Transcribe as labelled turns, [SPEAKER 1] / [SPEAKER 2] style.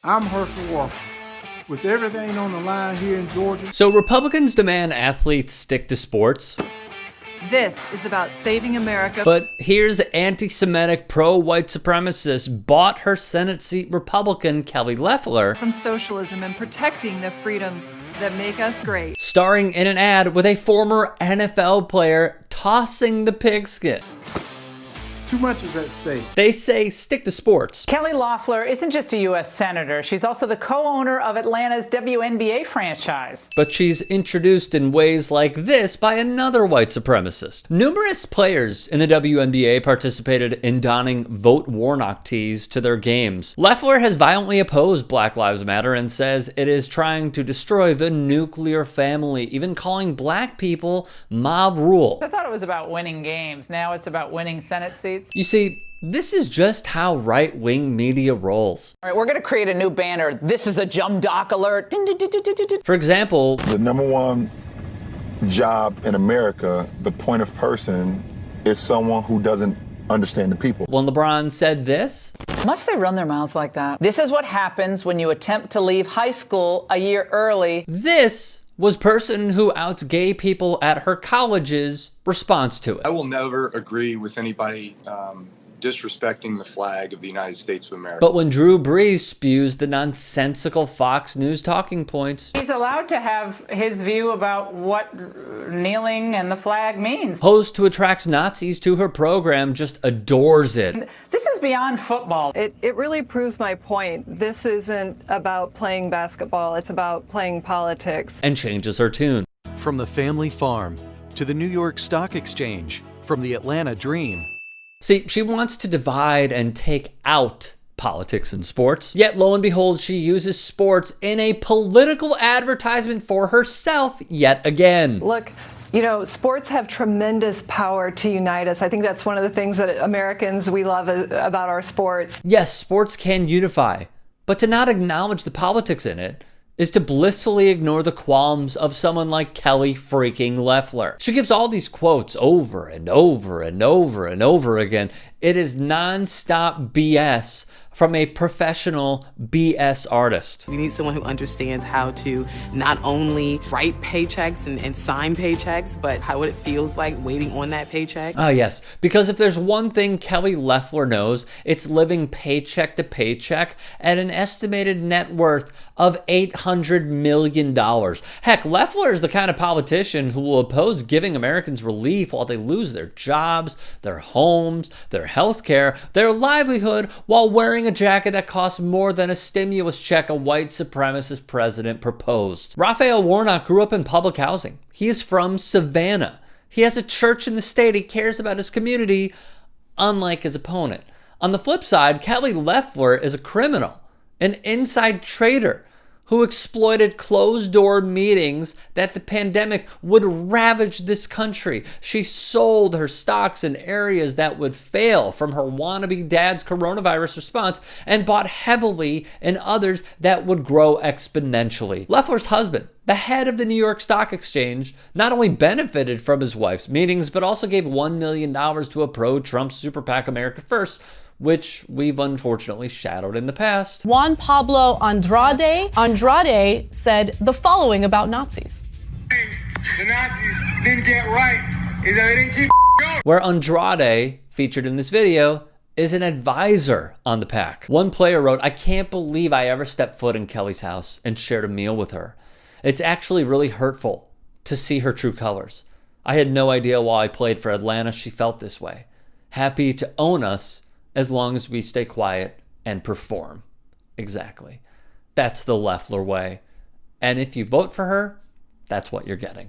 [SPEAKER 1] I'm Herschel Walker. With everything on the line here in Georgia.
[SPEAKER 2] So Republicans demand athletes stick to sports.
[SPEAKER 3] This is about saving America.
[SPEAKER 2] But here's anti-Semitic pro-white supremacist bought her Senate seat Republican Kelly Loeffler
[SPEAKER 3] from socialism and protecting the freedoms that make us great.
[SPEAKER 2] Starring in an ad with a former NFL player tossing the pigskin.
[SPEAKER 1] Too much is at stake.
[SPEAKER 2] They say stick to sports.
[SPEAKER 4] Kelly Loeffler isn't just a U.S. Senator. She's also the co-owner of Atlanta's WNBA franchise.
[SPEAKER 2] But she's introduced in ways like this by another white supremacist. Numerous players in the WNBA participated in donning Vote Warnock tees to their games. Loeffler has violently opposed Black Lives Matter and says it is trying to destroy the nuclear family, even calling black people mob rule.
[SPEAKER 4] I thought it was about winning games. Now it's about winning Senate seats.
[SPEAKER 2] You see, this is just how right-wing media rolls.
[SPEAKER 4] All right, we're going to create a new banner. This is a Jum Doc alert.
[SPEAKER 2] For example,
[SPEAKER 5] the number one job in America, the point of person, is someone who doesn't understand the people.
[SPEAKER 2] When LeBron said this,
[SPEAKER 4] must they run their mouths like that? This is what happens when you attempt to leave high school a year early.
[SPEAKER 2] This was person who outs gay people at her college's response to it.
[SPEAKER 6] I will never agree with anybody disrespecting the flag of the United States of America.
[SPEAKER 2] But when Drew Brees spews the nonsensical Fox News talking points,
[SPEAKER 4] he's allowed to have his view about what kneeling and the flag means.
[SPEAKER 2] Host who attracts Nazis to her program just adores it.
[SPEAKER 4] This is beyond football.
[SPEAKER 3] It really proves my point. This isn't about playing basketball. It's about playing politics.
[SPEAKER 2] And changes her tune.
[SPEAKER 7] From the family farm to the New York Stock Exchange, from the Atlanta dream.
[SPEAKER 2] See, she wants to divide and take out politics and sports. Yet, lo and behold, she uses sports in a political advertisement for herself yet again.
[SPEAKER 3] Look, you know, sports have tremendous power to unite us. I think that's one of the things that Americans, we love about our sports.
[SPEAKER 2] Yes, sports can unify, but to not acknowledge the politics in it is to blissfully ignore the qualms of someone like Kelly freaking Loeffler. She gives all these quotes over and over and over and over again. It is nonstop BS from a professional BS artist.
[SPEAKER 8] We need someone who understands how to not only write paychecks and sign paychecks, but what it feels like waiting on that paycheck.
[SPEAKER 2] Ah, yes, because if there's one thing Kelly Loeffler knows, it's living paycheck to paycheck at an estimated net worth of $800 million. Heck, Loeffler is the kind of politician who will oppose giving Americans relief while they lose their jobs, their homes, their health care, their livelihood, while wearing a jacket that costs more than a stimulus check a white supremacist president proposed. Raphael Warnock grew up in public housing. He is from Savannah. He has a church in the state. He cares about his community, unlike his opponent. On the flip side, Kelly Loeffler is a criminal, an inside trader who exploited closed-door meetings that the pandemic would ravage this country. She sold her stocks in areas that would fail from her wannabe dad's coronavirus response and bought heavily in others that would grow exponentially. Loeffler's husband, the head of the New York Stock Exchange, not only benefited from his wife's meetings, but also gave $1 million to a pro-Trump super PAC America First, which we've unfortunately shadowed in the past.
[SPEAKER 9] Juan Pablo Andrade said the following about Nazis.
[SPEAKER 10] The Nazis didn't get right is that they didn't keep going.
[SPEAKER 2] Where Andrade, featured in this video, is an advisor on the PAC. One player wrote, "I can't believe I ever stepped foot in Kelly's house and shared a meal with her. It's actually really hurtful to see her true colors. I had no idea while I played for Atlanta she felt this way. Happy to own us as long as we stay quiet and perform." Exactly. That's the Loeffler way. And if you vote for her, that's what you're getting.